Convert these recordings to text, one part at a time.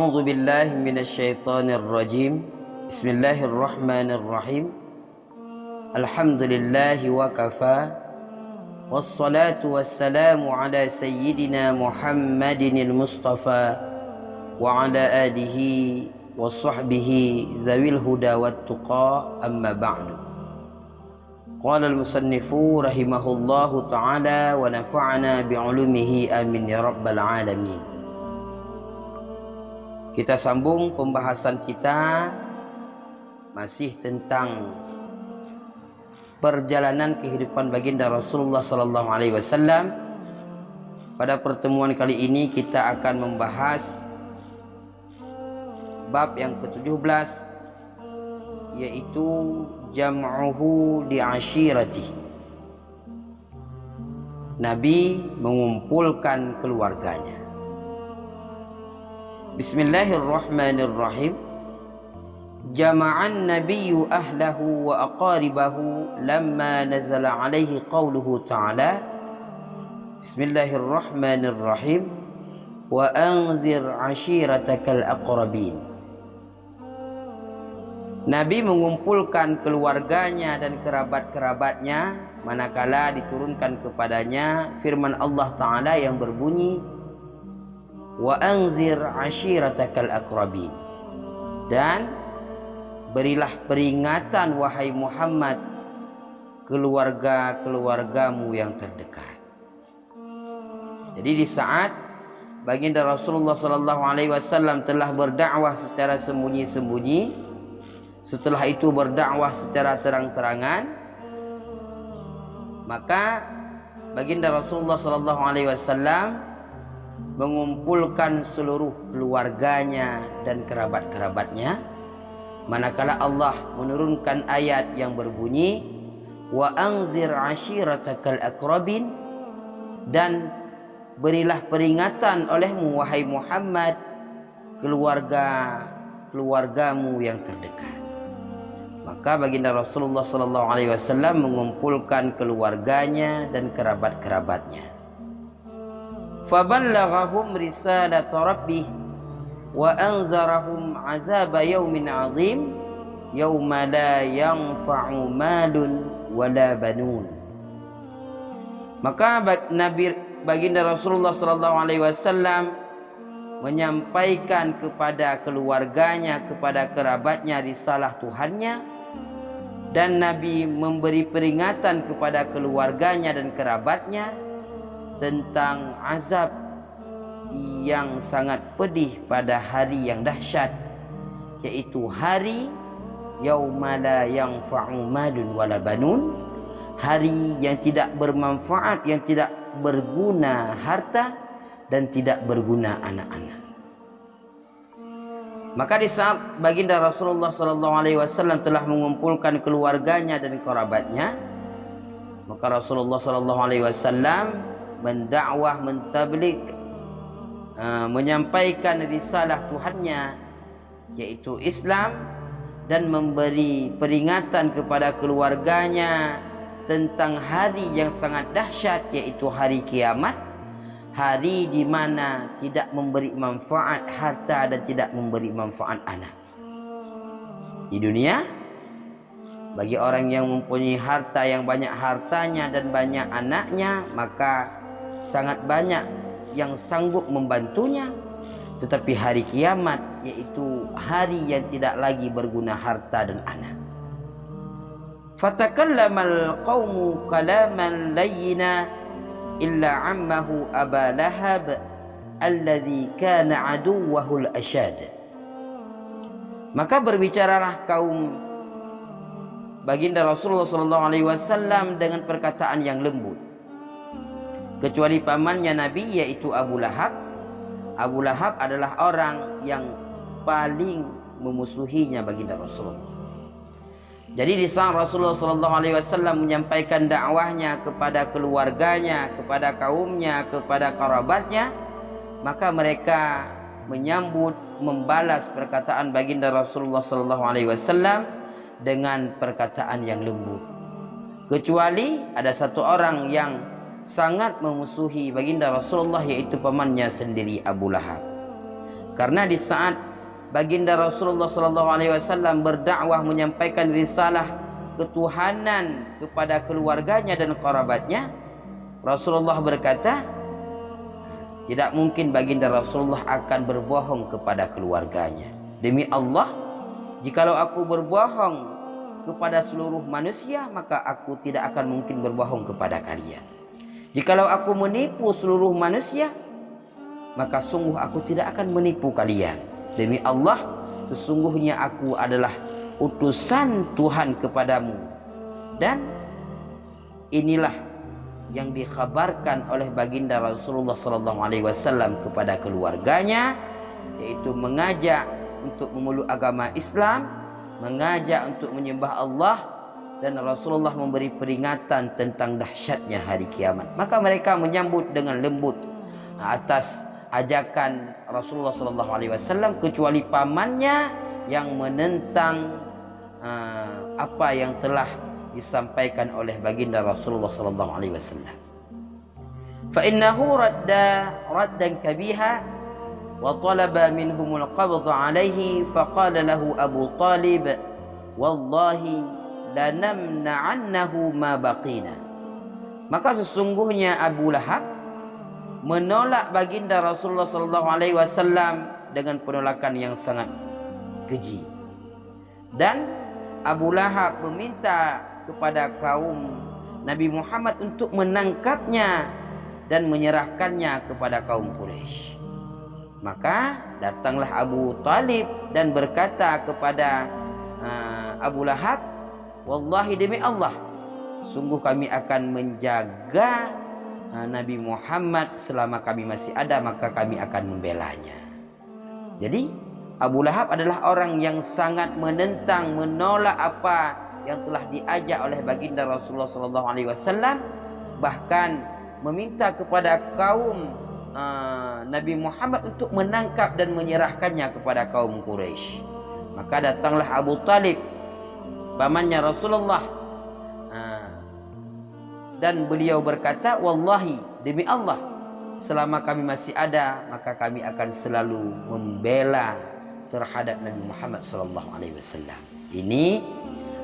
A'udzu billahi minasyaitonir rajim. Bismillahirrahmanirrahim. Alhamdulillahi wa kafa. Wassalatu wassalamu ala sayyidina Muhammadinil Mustafa wa ala alihi wa sahbihi dzawil huda wat tuqa, amma ba'du. Qala al-musannifu rahimahullahu ta'ala wa nafa'ana bi'ulumihi amin ya rabbal alamin. Kita sambung pembahasan kita masih tentang perjalanan kehidupan baginda Rasulullah sallallahu alaihi wasallam. Pada pertemuan kali ini kita akan membahas bab yang ke-17, yaitu jam'uhu li ashirati. Nabi mengumpulkan keluarganya. Bismillahirrahmanirrahim. Jama'an nabiyyu ahlahu wa aqaribahu lamma nazala alaihi qawluhu ta'ala. Bismillahirrahmanirrahim. Wa anzir ashiratakal aqrabin. Nabi mengumpulkan keluarganya dan kerabat-kerabatnya manakala diturunkan kepadanya firman Allah Ta'ala yang berbunyi, wa anzir ashiratakal aqrabin, dan berilah peringatan wahai Muhammad keluarga-keluargamu yang terdekat. Jadi di saat baginda Rasulullah sallallahu alaihi wasallam telah berdakwah secara sembunyi-sembunyi, setelah itu berdakwah secara terang-terangan, maka baginda Rasulullah sallallahu alaihi wasallam mengumpulkan seluruh keluarganya dan kerabat-kerabatnya manakala Allah menurunkan ayat yang berbunyi wa anzir ashiratakal aqrabin, dan berilah peringatan olehmu wahai Muhammad keluargamu yang terdekat. Maka baginda Rasulullah sallallahu alaihi wasallam mengumpulkan keluarganya dan kerabat-kerabatnya. Faballaghahum risalat rabbih wa anzarahum azab yaumin azim yauma la yanfa'u malun wala banun. Maka Nabi baginda Rasulullah sallallahu alaihi wasallam menyampaikan kepada keluarganya, kepada kerabatnya risalah Tuhannya, dan Nabi memberi peringatan kepada keluarganya dan kerabatnya tentang azab yang sangat pedih pada hari yang dahsyat, yaitu hari yauma la yanfa'u malun wala banun, hari yang tidak bermanfaat, yang tidak berguna harta dan tidak berguna anak-anak. Maka di saat baginda Rasulullah sallallahu alaihi wasallam telah mengumpulkan keluarganya dan kerabatnya, maka Rasulullah sallallahu alaihi wasallam mendakwah, mentabligh, menyampaikan risalah Tuhannya yaitu Islam, dan memberi peringatan kepada keluarganya tentang hari yang sangat dahsyat yaitu hari kiamat, hari di mana tidak memberi manfaat harta dan tidak memberi manfaat anak. Di dunia, bagi orang yang mempunyai harta, yang banyak hartanya dan banyak anaknya, maka sangat banyak yang sanggup membantunya. Tetapi hari kiamat, yaitu hari yang tidak lagi berguna harta dan anak. Fatakallamal qaumu kalaman layyina illa ammahu Aba Lahab alladhi kana aduwwahul ashad. Maka berbicaralah kaum baginda Rasulullah sallallahu alaihi wasallam dengan perkataan yang lembut, kecuali pamannya Nabi yaitu Abu Lahab. Abu Lahab adalah orang yang paling memusuhinya baginda Rasulullah. Jadi di saat Rasulullah sallallahu alaihi wasallam menyampaikan dakwahnya kepada keluarganya, kepada kaumnya, kepada kerabatnya, maka mereka menyambut, membalas perkataan baginda Rasulullah sallallahu alaihi wasallam dengan perkataan yang lembut. Kecuali ada satu orang yang sangat memusuhi baginda Rasulullah, yaitu pamannya sendiri Abu Lahab. Karena di saat baginda Rasulullah SAW berdakwah menyampaikan risalah ketuhanan kepada keluarganya dan kerabatnya, Rasulullah berkata, tidak mungkin baginda Rasulullah akan berbohong kepada keluarganya. Demi Allah, jikalau aku berbohong kepada seluruh manusia, maka aku tidak akan mungkin berbohong kepada kalian. Jikalau aku menipu seluruh manusia, maka sungguh aku tidak akan menipu kalian. Demi Allah, sesungguhnya aku adalah utusan Tuhan kepadamu. Dan inilah yang dikhabarkan oleh baginda Rasulullah SAW kepada keluarganya, yaitu mengajak untuk memeluk agama Islam, mengajak untuk menyembah Allah, dan Rasulullah memberi peringatan tentang dahsyatnya hari kiamat. Maka mereka menyambut dengan lembut atas ajakan Rasulullah SAW, kecuali pamannya yang menentang apa yang telah disampaikan oleh baginda Rasulullah SAW. Fa innahu raddan kabiha wa talaba minhumul qabd alaihi, faqala lahu Abu Talib, wallahi lanamna'annahu ma baqina. Maka sesungguhnya Abu Lahab menolak baginda Rasulullah SAW dengan penolakan yang sangat keji. Dan Abu Lahab meminta kepada kaum Nabi Muhammad untuk menangkapnya dan menyerahkannya kepada kaum Quraisy. Maka datanglah Abu Talib dan berkata kepada Abu Lahab, wallahi demi Allah, sungguh kami akan menjaga Nabi Muhammad selama kami masih ada, maka kami akan membelanya. Jadi Abu Lahab adalah orang yang sangat menentang, menolak apa yang telah diajak oleh baginda Rasulullah SAW, bahkan meminta kepada kaum Nabi Muhammad untuk menangkap dan menyerahkannya kepada kaum Quraisy. Maka datanglah Abu Talib, pamannya Rasulullah, dan beliau berkata, wallahi demi Allah, selama kami masih ada, maka kami akan selalu membela terhadap Nabi Muhammad SAW. Ini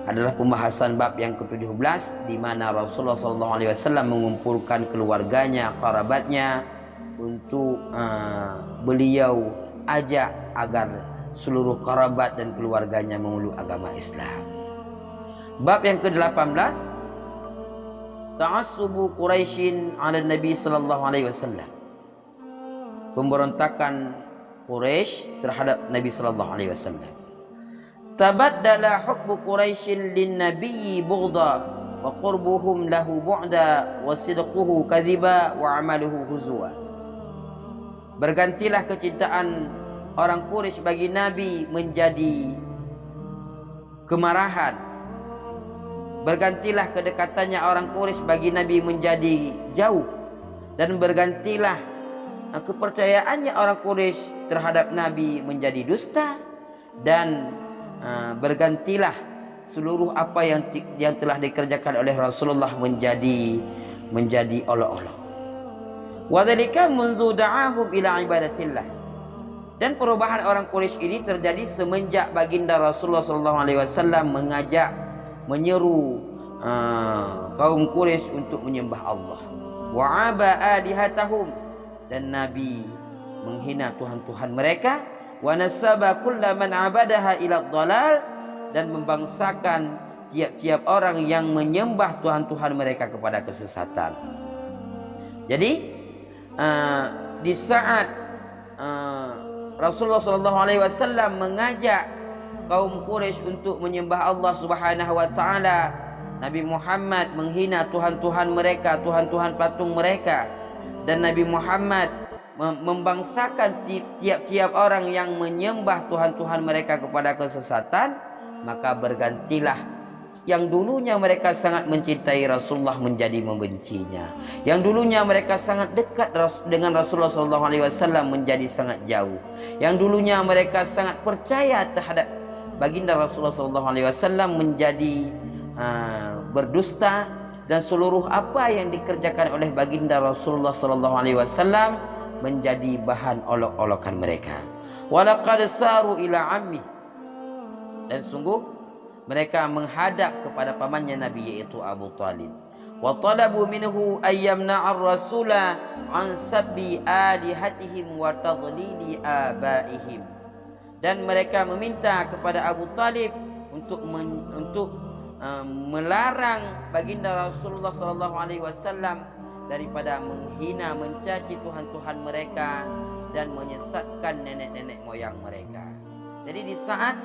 adalah pembahasan bab yang ke-17, di mana Rasulullah SAW mengumpulkan keluarganya, kerabatnya, untuk beliau ajak agar seluruh kerabat dan keluarganya memeluk agama Islam. Bab yang ke-18, ta'assubu Quraisyin 'ala Nabi sallallahu alaihi wasallam. Pemberontakan Quraisy terhadap Nabi sallallahu alaihi wasallam. Tabaddala hubbu Quraisyin lin-nabiyyi bughda wa qurbuhum lahu bu'da wa sidquhu kadhiba wa 'amaluhu huzwa. Bergantilah kecintaan orang Quraisy bagi Nabi menjadi kemarahan. Bergantilah kedekatannya orang Quraisy bagi Nabi menjadi jauh, dan bergantilah kepercayaannya orang Quraisy terhadap Nabi menjadi dusta, dan bergantilah seluruh apa yang telah dikerjakan oleh Rasulullah menjadi olok-olok. Wa dzalika mundu da'ahum ila ibadatillah. Dan perubahan orang Quraisy ini terjadi semenjak baginda Rasulullah SAW menyeru kaum Quraisy untuk menyembah Allah. Wa aba alihatahum, dan Nabi menghina tuhan-tuhan mereka. Wa nasaba kullaman abadaha ila dhalal, dan membangsakan tiap-tiap orang yang menyembah tuhan-tuhan mereka kepada kesesatan. Jadi di saat Rasulullah SAW mengajak kaum Quraisy untuk menyembah Allah Subhanahu wa taala, Nabi Muhammad menghina tuhan-tuhan mereka, tuhan-tuhan patung mereka, dan Nabi Muhammad membangsakan tiap-tiap orang yang menyembah tuhan-tuhan mereka kepada kesesatan. Maka bergantilah yang dulunya mereka sangat mencintai Rasulullah menjadi membencinya, yang dulunya mereka sangat dekat dengan Rasulullah SAW menjadi sangat jauh, yang dulunya mereka sangat percaya terhadap baginda Rasulullah SAW menjadi berdusta, dan seluruh apa yang dikerjakan oleh baginda Rasulullah SAW menjadi bahan olok-olokan mereka. Walaqad saru ila ammi, dan sungguh mereka menghadap kepada pamannya Nabi, yaitu Abu Talib. Wa talabu minhu ayyamna'a ar-rasula an sabbi alihatihim wa tadlili abaihim, dan mereka meminta kepada Abu Talib untuk melarang baginda Rasulullah sallallahu alaihi wasallam daripada menghina, mencaci tuhan-tuhan mereka dan menyesatkan nenek-nenek moyang mereka. Jadi di saat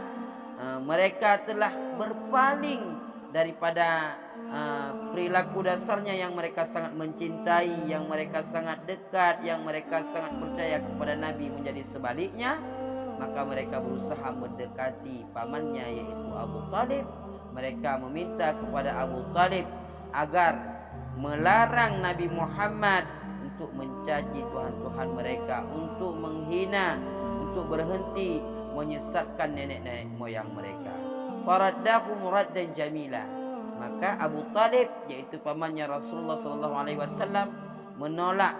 mereka telah berpaling daripada perilaku dasarnya yang mereka sangat mencintai, yang mereka sangat dekat, yang mereka sangat percaya kepada Nabi, menjadi sebaliknya, maka mereka berusaha mendekati pamannya, yaitu Abu Talib. Mereka meminta kepada Abu Talib agar melarang Nabi Muhammad untuk mencaci tuhan-tuhan mereka, untuk menghina, untuk berhenti menyesatkan nenek-nenek moyang mereka. Faraddahu muraddan jamila, maka Abu Talib, yaitu pamannya Rasulullah sallallahu alaihi wasallam, menolak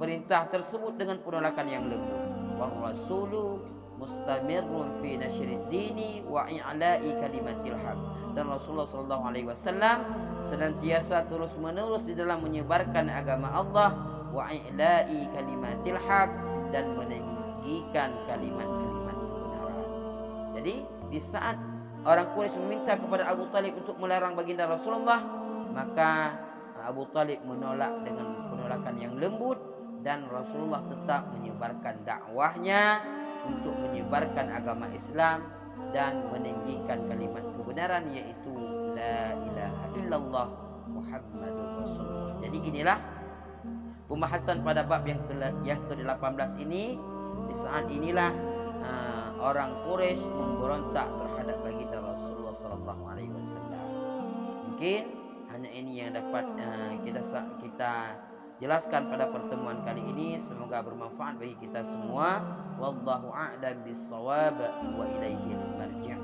perintah tersebut dengan penolakan yang lembut. Wa rasulu mustamirrun fi nasyrid dini wa i'la'i kalimatil haq, dan Rasulullah sallallahu alaihi wasallam senantiasa terus-menerus di dalam menyebarkan agama Allah, wa i'la'i kalimatil haq, dan meninggikan kalimat-kalimat kebenaran. Jadi di saat orang Quraisy meminta kepada Abu Talib untuk melarang baginda Rasulullah, maka Abu Talib menolak dengan penolakan yang lembut, dan Rasulullah tetap menyebarkan dakwahnya untuk menyebarkan agama Islam dan meninggikan kalimat kebenaran, yaitu la ilaha illallah Muhammadur Rasulullah. Jadi inilah pembahasan pada bab yang ke-18 ini. Di saat inilah orang Quraisy memberontak terhadap baginda Rasulullah sallallahu alaihi wasallam. Mungkin hanya ini yang dapat kita jelaskan pada pertemuan kali ini. Semoga bermanfaat bagi kita semua. Wallahu a'lam bis-shawab wa ilaihil marji'.